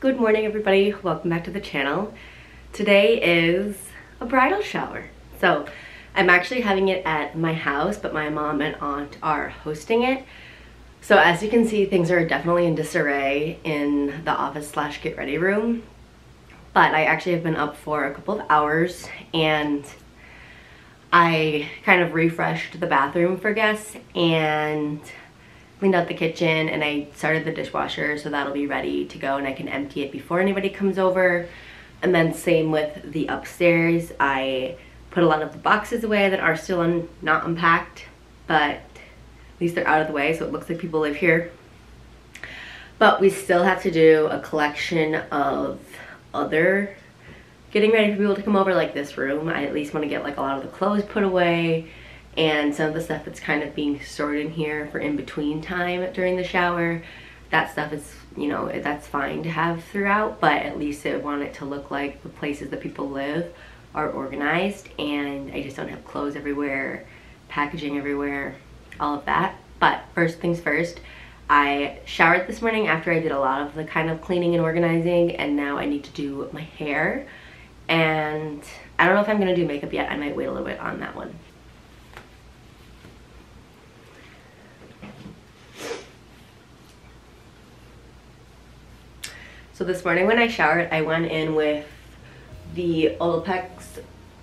Good morning everybody, welcome back to the channel. Today is a bridal shower. So I'm actually having it at my house, but my mom and aunt are hosting it. So as you can see, things are definitely in disarray in the office slash get ready room. But I actually have been up for a couple of hours and I kind of refreshed the bathroom for guests and cleaned out the kitchen, and I started the dishwasher, so that'll be ready to go and I can empty it before anybody comes over. And then same with the upstairs. I put a lot of the boxes away that are still not unpacked, but at least they're out of the way, so it looks like people live here. But we still have to do a collection of other getting ready for people to come over, like this room. I at least want to get like a lot of the clothes put away and some of the stuff that's kind of being stored in here for in between time during the shower. That stuff is, you know, that's fine to have throughout, but at least I want it to look like the places that people live are organized and I just don't have clothes everywhere, packaging everywhere, all of that. But first things first, I showered this morning after I did a lot of the kind of cleaning and organizing, and now I need to do my hair. And I don't know if I'm gonna do makeup yet. I might wait a little bit on that one. So this morning when I showered, I went in with the Olaplex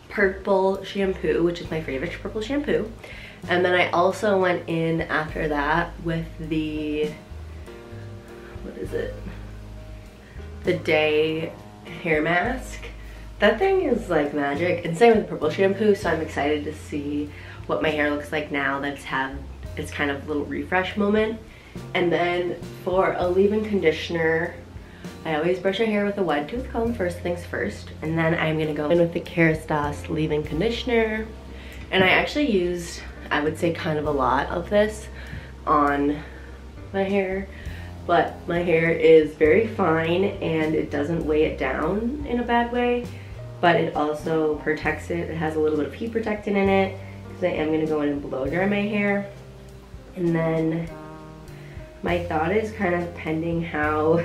purple shampoo, which is my favorite purple shampoo. And then I also went in after that with the, what is it? The Day hair mask. That thing is like magic. And same with the purple shampoo, so I'm excited to see what my hair looks like now that's had its kind of little refresh moment. And then for a leave-in conditioner, I always brush my hair with a wide tooth comb, first things first, and then I'm gonna go in with the Kerastase leave-in conditioner. And I actually used, I would say, kind of a lot of this on my hair, but my hair is very fine and it doesn't weigh it down in a bad way, but it also protects it. It has a little bit of heat protectant in it because I am gonna go in and blow dry my hair. And then my thought is, kind of pending how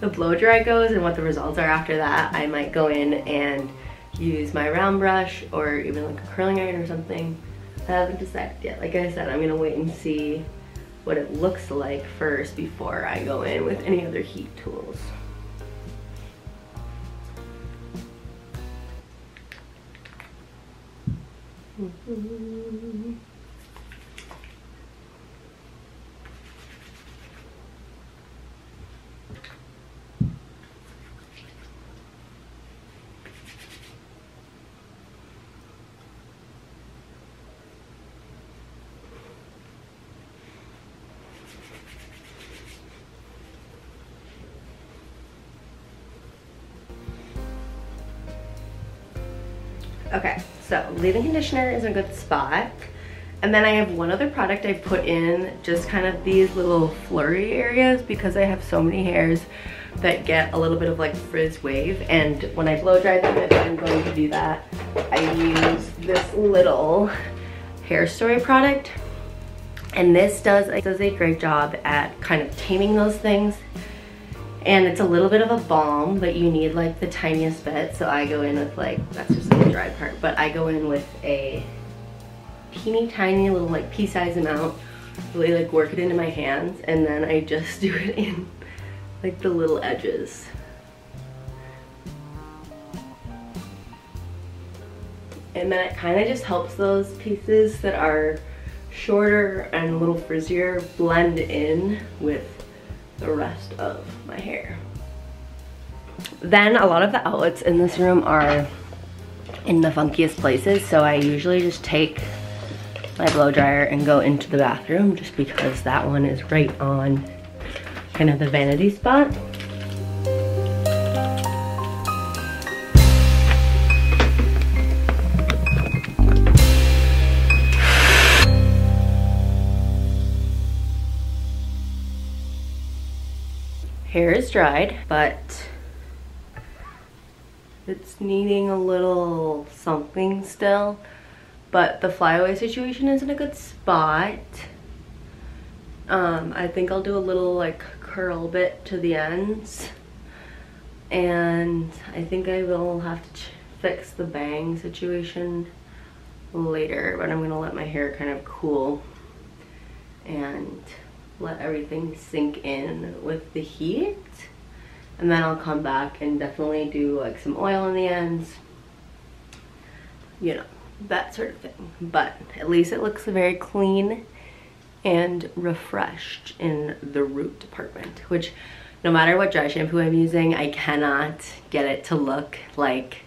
the blow dry goes and what the results are after that, I might go in and use my round brush or even like a curling iron or something. I haven't decided yet. Like I said, I'm gonna wait and see what it looks like first before I go in with any other heat tools. Okay, so leave-in conditioner is a good spot. And then I have one other product I've put in, just kind of these little flurry areas, because I have so many hairs that get a little bit of like frizz wave. And when I blow dry them, if I'm going to do that, I use this little hair story product. And this does a great job at kind of taming those things. And it's a little bit of a balm, but you need like the tiniest bit. So I go in with like, that's just the dry part, but I go in with a teeny tiny little like pea-sized amount, really like work it into my hands, and then I just do it in like the little edges. And then it kind of just helps those pieces that are shorter and a little frizzier blend in with the rest of my hair. Then a lot of the outlets in this room are in the funkiest places, so I usually just take my blow dryer and go into the bathroom, just because that one is right on kind of the vanity spot. Hair is dried, but it's needing a little something still. But the flyaway situation is in a good spot. I think I'll do a little like curl bit to the ends And I think I will have to fix the bang situation later, but I'm gonna let my hair kind of cool and let everything sink in with the heat, and then I'll come back and definitely do like some oil in the ends, you know, that sort of thing. But at least it looks very clean and refreshed in the root department, which no matter what dry shampoo I'm using, I cannot get it to look like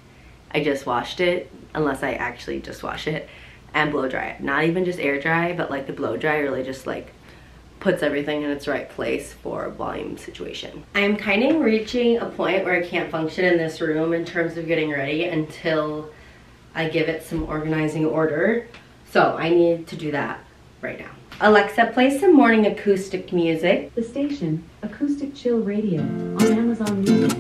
I just washed it unless I actually just wash it and blow dry it. Not even just air dry, but like the blow dry really just like puts everything in its right place for a volume situation. I'm kind of reaching a point where I can't function in this room in terms of getting ready until I give it some organizing order. So I need to do that right now. Alexa, play some morning acoustic music. The station, Acoustic Chill Radio, on Amazon Music.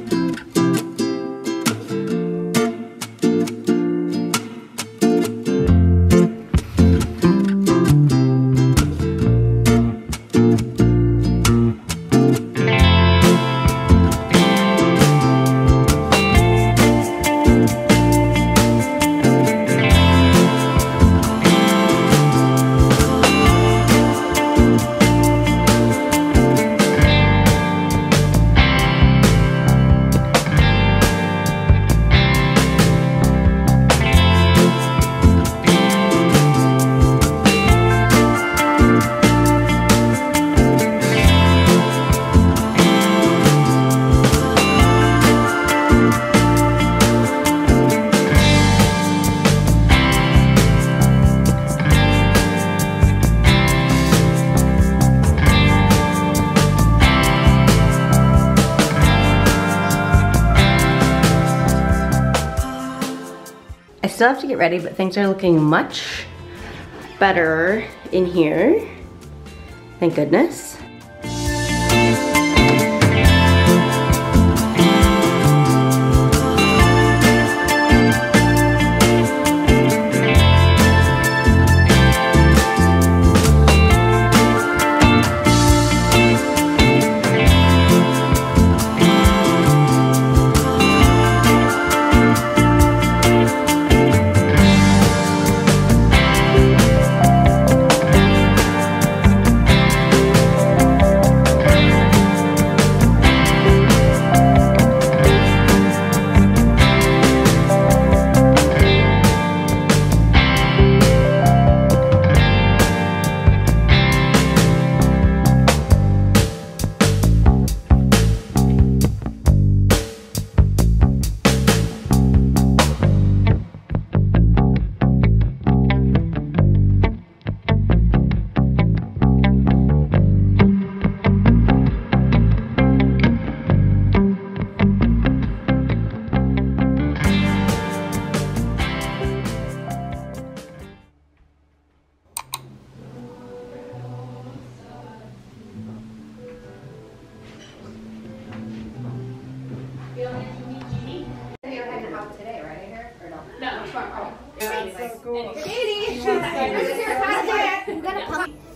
I still have to get ready, but things are looking much better in here. Thank goodness.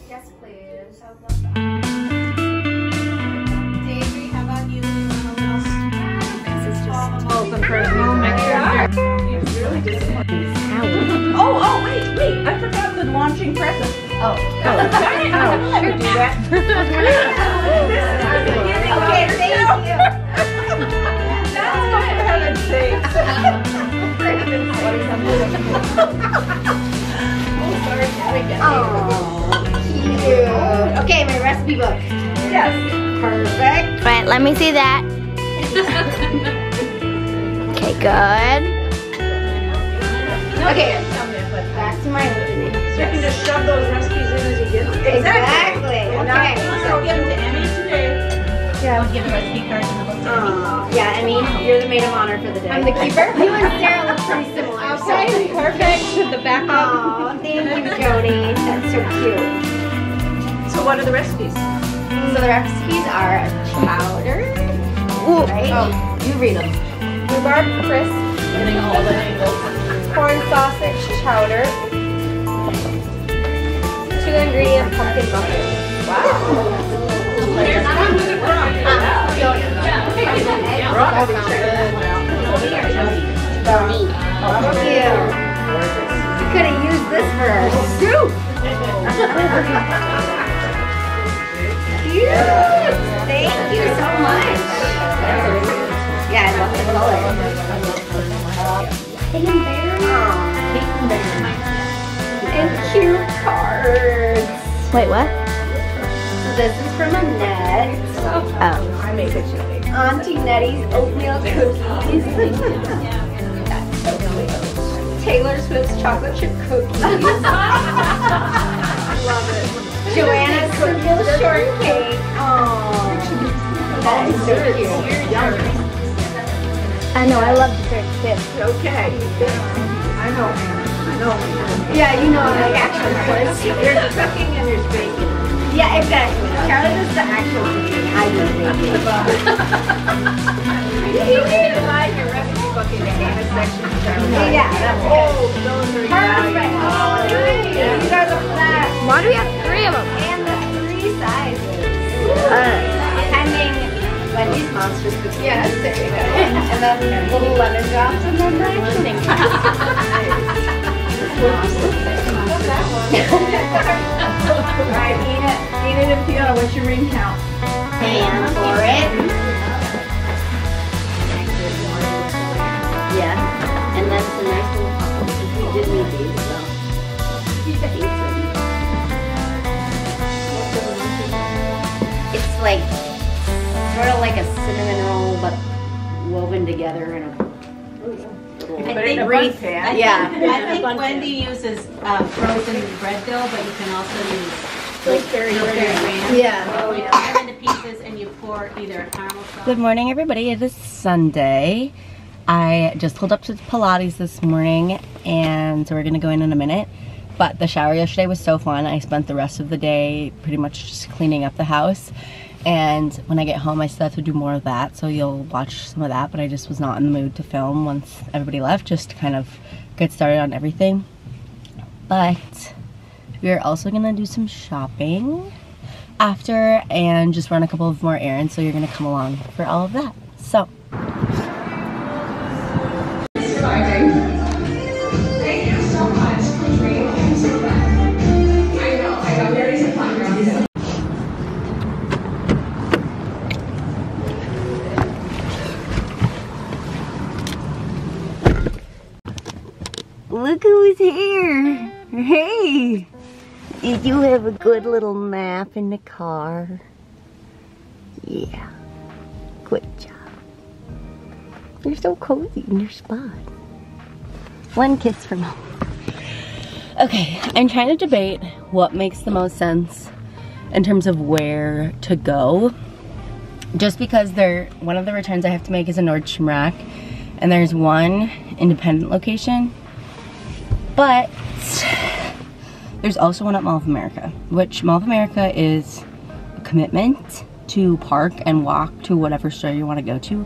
Yes, please. Oh, wait, I forgot the launching present. Oh. I would do that. Okay, thank you. For heaven's sakes. Oh, cute. Okay, my recipe book. Yes. Perfect. Right, let me see that. Okay, good. Okay, back to my opening. So you can just shove those recipes in as you get them. Exactly. Okay. So give them to Emmy today. Yeah. I'll give the recipe cards and the book to Emmy. Yeah, Emmy, you're the maid of honor for the day. I'm the keeper. You and Sarah look pretty similar. Okay, perfect. The backup. Oh, thank you, Jody. That's so cute. So what are the recipes? So the recipes are chowder, right? Oh, you read them. Rhubarb crisp, Getting all the angles. corn sausage chowder, 2-ingredient pumpkin muffin. Wow. We could have used this for our soup. Cute. Thank you so much. Yeah, I love the color. And cute cards. Wait, what? So this is from Annette. Oh. I make a chili. Auntie Nettie's oatmeal cookies. That's so sweet. Taylor Swift's chocolate chip cookies. Love it. Joanna's cereal shortcake. Aww. That is so cute. I know, I love desserts too. Okay. I know. Yeah, you know, like actual There's cooking and there's baking. Yeah, exactly. Charlie does the actual cooking. I do the baking. You need to buy your recipe book in the Anna section. Yeah, that's Oh, those are perfect. Oh, nice. You guys are flat. Why do we have 3 of them? And the 3 sizes. Pending Wendy's monstrous cookies. Yes, there you go. And then little lemon drops and then the icing. Alright, Enid and Fiona, what's your ring count? Pan for it. Yeah. And that's a nice little pop. We did need these, so. It's like, sort of like a cinnamon roll, but woven together in a I think wreath. yeah. I think Wendy uses frozen bread dough, but you can also use Pillsbury graham. Yeah. So you cut them into pieces and you pour either a caramel sauce. Good morning, everybody. It is Sunday. I just pulled up to Pilates this morning, and so we're gonna go in a minute. But the shower yesterday was so fun. I spent the rest of the day pretty much just cleaning up the house. And when I get home, I still have to do more of that, so you'll watch some of that, but I just was not in the mood to film once everybody left, just to kind of get started on everything. But we are also gonna do some shopping after and just run a couple of more errands, so you're gonna come along for all of that. So. Look who's here. Hey. Did you have a good little nap in the car? Yeah. Good job. You're so cozy in your spot. One kiss from home. Okay, I'm trying to debate what makes the most sense in terms of where to go. Just because one of the returns I have to make is a Nordstrom Rack, and there's one independent location, but there's also one at Mall of America, which Mall of America is a commitment to park and walk to whatever store you want to go to.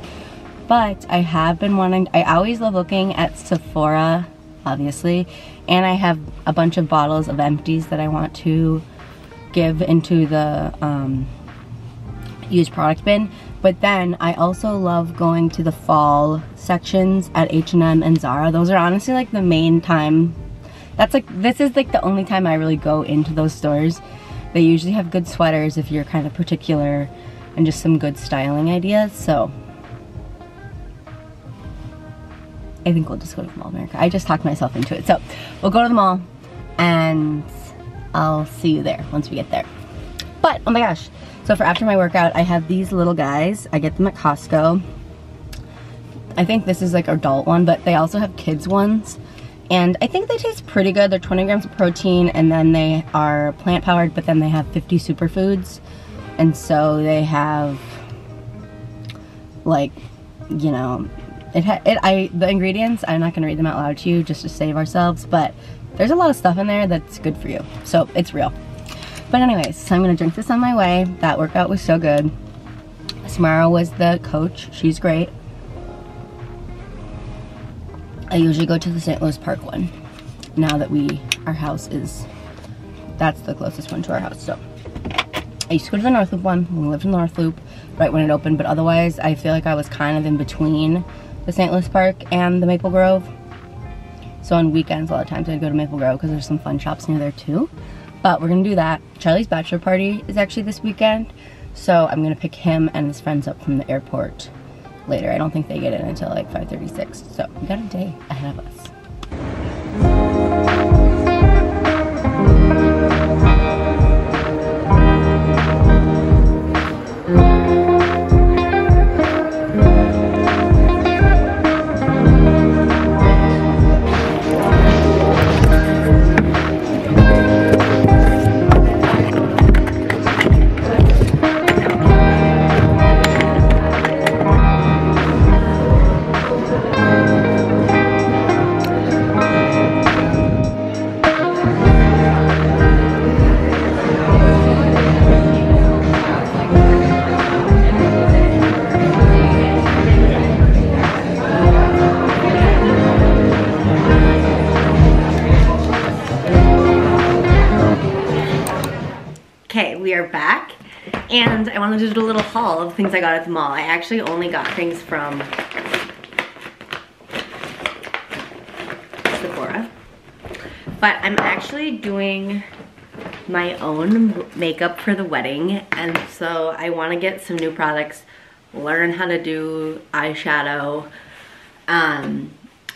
But I have been wanting, I always love looking at Sephora, obviously, and I have a bunch of bottles of empties that I want to give into the used product bin. But then I also love going to the fall sections at H&M and Zara. Those are honestly like the main time. This is like the only time I really go into those stores. They usually have good sweaters if you're kind of particular, and just some good styling ideas. So I think we'll just go to the Mall of America. I just talked myself into it. So we'll go to the mall and I'll see you there once we get there. But oh my gosh, so for after my workout, I have these little guys. I get them at Costco. I think this is like adult one, but they also have kids ones. And I think they taste pretty good. They're 20 grams of protein, and then they are plant powered, but then they have 50 superfoods. And so they have, like, you know, the ingredients, I'm not gonna read them out loud to you just to save ourselves, but there's a lot of stuff in there that's good for you. So it's real. But anyways, so I'm gonna drink this on my way. That workout was so good. Samara was the coach. She's great. I usually go to the St. Louis Park one. Now that our house is, that's the closest one to our house. So I used to go to the North Loop one when we lived in the North Loop. right when it opened, but otherwise I feel like I was kind of in between the St. Louis Park and the Maple Grove. So on weekends, a lot of times I'd go to Maple Grove because there's some fun shops near there too. But we're gonna do that. Charlie's bachelor party is actually this weekend, so I'm gonna pick him and his friends up from the airport later. I don't think they get in until like 5:36, so we got a day ahead of us. Okay, we are back, and I wanted to do a little haul of things I got at the mall. I actually only got things from Sephora, but I'm actually doing my own makeup for the wedding, and so I want to get some new products, learn how to do eyeshadow,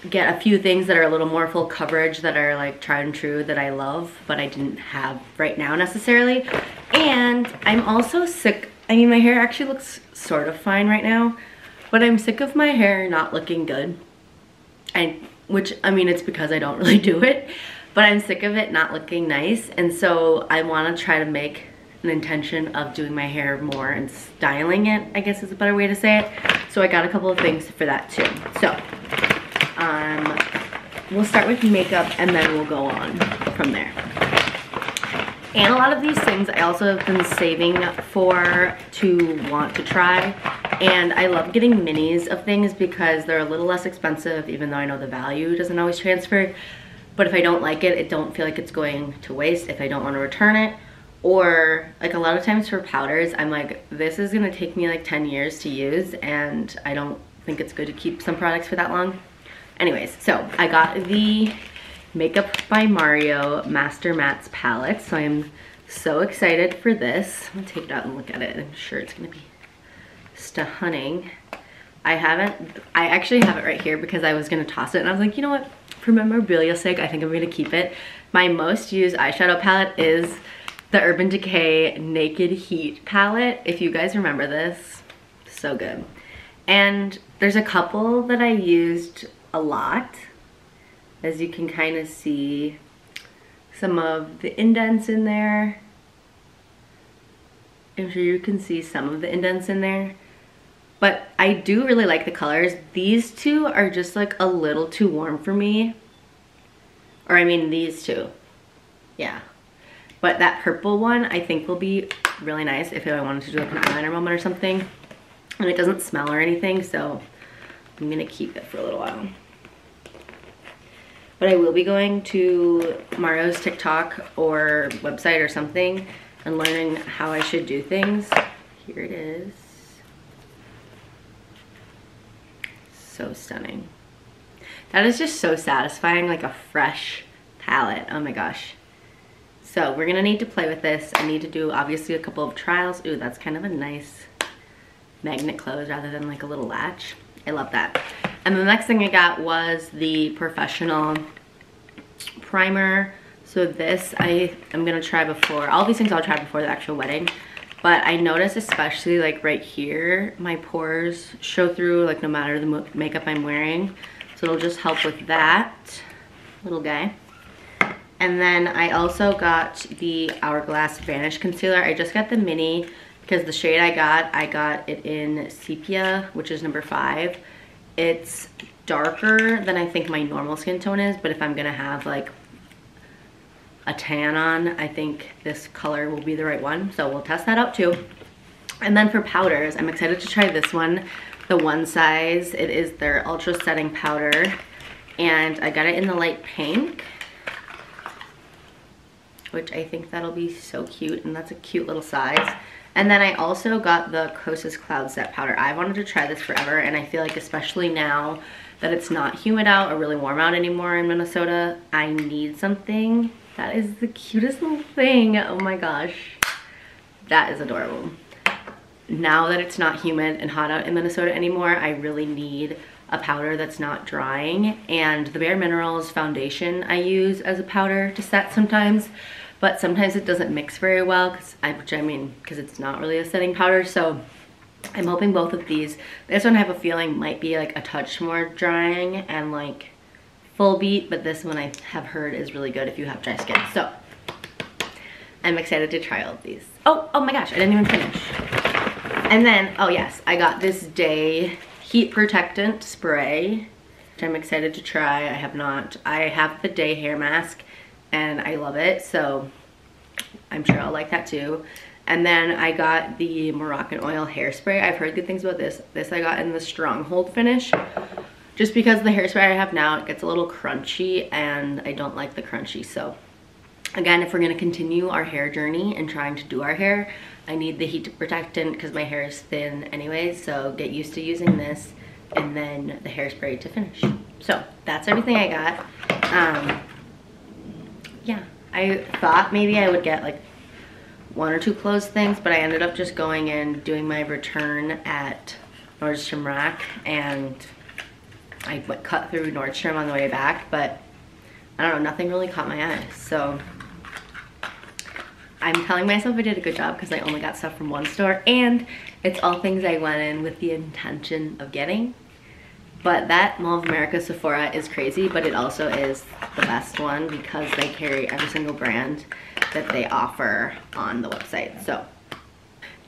get a few things that are a little more full coverage that are like tried and true that I love, but I didn't have right now necessarily. And I'm also sick. I mean, my hair actually looks sort of fine right now, but I'm sick of my hair not looking good. Which, I mean, it's because I don't really do it, but I'm sick of it not looking nice. And so I want to try to make an intention of doing my hair more and styling it, I guess is a better way to say it. So I got a couple of things for that too. So we'll start with makeup and then we'll go on from there. And a lot of these things I also have been saving to want to try. And I love getting minis of things because they're a little less expensive, even though I know the value doesn't always transfer. But if I don't like it, don't feel like it's going to waste if I don't want to return it. Or like a lot of times for powders, I'm like, this is gonna take me like 10 years to use, and I don't think it's good to keep some products for that long. Anyways, so I got the Makeup by Mario Master Mattes palette, so I'm so excited for this. I'm gonna take it out and look at it. I'm sure it's gonna be stunning. I actually have it right here because I was gonna toss it, and I was like, you know what? For memorabilia's sake, I think I'm gonna keep it. My most used eyeshadow palette is the Urban Decay Naked Heat palette. If you guys remember this, so good. And there's a couple that I used a lot. As you can kind of see some of the indents in there. I'm sure you can see some of the indents in there. But I do really like the colors. These two are just like a little too warm for me. Or I mean these two. Yeah. But that purple one I think will be really nice if I wanted to do like an eyeliner moment or something. And it doesn't smell or anything, so I'm gonna keep it for a little while. But I will be going to Mario's TikTok or website or something and learning how I should do things. Here it is. So stunning. That is just so satisfying, like a fresh palette. Oh my gosh. So we're gonna need to play with this. I need to do obviously a couple of trials. Ooh, that's kind of a nice magnet close rather than like a little latch. I love that. And the next thing I got was the Professional primer. So this I'm gonna try before. All these things I'll try before the actual wedding. But I notice especially like right here, my pores show through like no matter the makeup I'm wearing. So it'll just help with that little guy. And then I also got the Hourglass Vanish Concealer. I just got the mini because the shade I got it in Sepia, which is number 5. It's darker than I think my normal skin tone is, but if I'm gonna have like a tan on, I think this color will be the right one. So we'll test that out too. And then for powders, I'm excited to try this one, the One Size. It is their Ultra Setting Powder. And I got it in the light pink, which I think that'll be so cute, and that's a cute little size. And then I also got the Kosas Cloud Set Powder. I wanted to try this forever, and I feel like especially now that it's not humid out or really warm out anymore in Minnesota, I need something. That is the cutest little thing. Oh my gosh. That is adorable. Now that it's not humid and hot out in Minnesota anymore, I really need a powder that's not drying. And the Bare Minerals foundation I use as a powder to set sometimes, but sometimes it doesn't mix very well, because it's not really a setting powder. So I'm hoping both of these, this one I have a feeling might be like a touch more drying and like full beat, but this one I have heard is really good if you have dry skin. So I'm excited to try all of these. Oh my gosh, I didn't even finish. And then, oh yes, I got this Day Heat Protectant Spray, which I'm excited to try. I have the Day hair mask and I love it, so I'm sure I'll like that too. And then I got the Moroccan Oil Hairspray. I've heard good things about this. This I got in the Stronghold finish, just because the hairspray I have now, it gets a little crunchy and I don't like the crunchy. So again, if we're gonna continue our hair journey and trying to do our hair, I need the heat protectant because my hair is thin anyways, so get used to using this, and then the hairspray to finish. So that's everything I got. Yeah, I thought maybe I would get like 1 or 2 clothes things, but I ended up just going in, doing my return at Nordstrom Rack, and I cut through Nordstrom on the way back, but I don't know, nothing really caught my eye. So I'm telling myself I did a good job because I only got stuff from one store, and it's all things I went in with the intention of getting. But that Mall of America Sephora is crazy, but it also is the best one because they carry every single brand that they offer on the website. So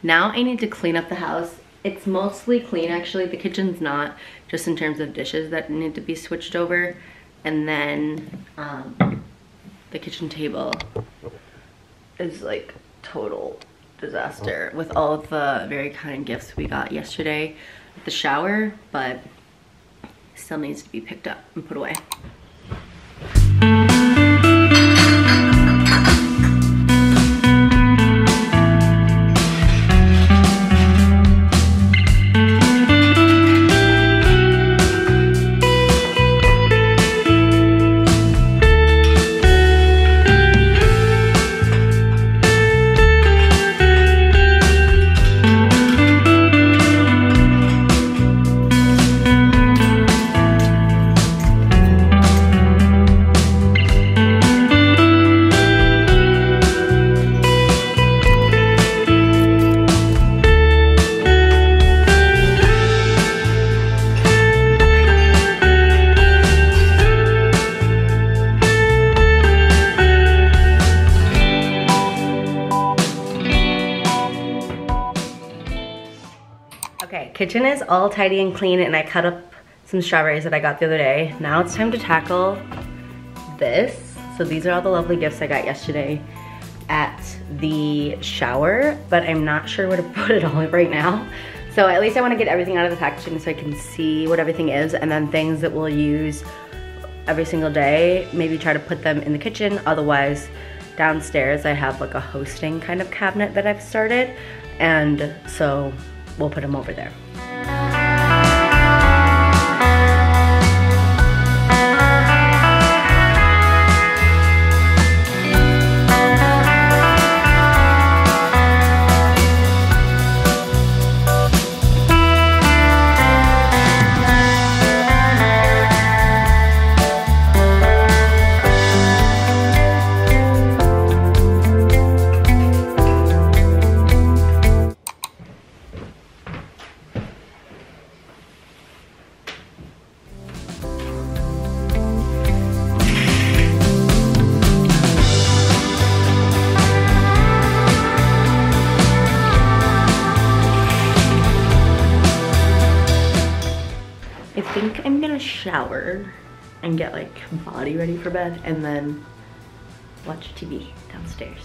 now I need to clean up the house. It's mostly clean actually. The kitchen's not, just in terms of dishes that need to be switched over. And then the kitchen table is like total disaster with all of the very kind gifts we got yesterday at the shower, but still needs to be picked up and put away. Okay, kitchen is all tidy and clean, and I cut up some strawberries that I got the other day. Now it's time to tackle this. So these are all the lovely gifts I got yesterday at the shower, but I'm not sure where to put it all right now. So at least I want to get everything out of the packaging so I can see what everything is, and then things that we'll use every single day, maybe try to put them in the kitchen. Otherwise, downstairs I have like a hosting kind of cabinet that I've started, and so we'll put them over there. I think I'm gonna shower and get like body ready for bed and then watch TV downstairs.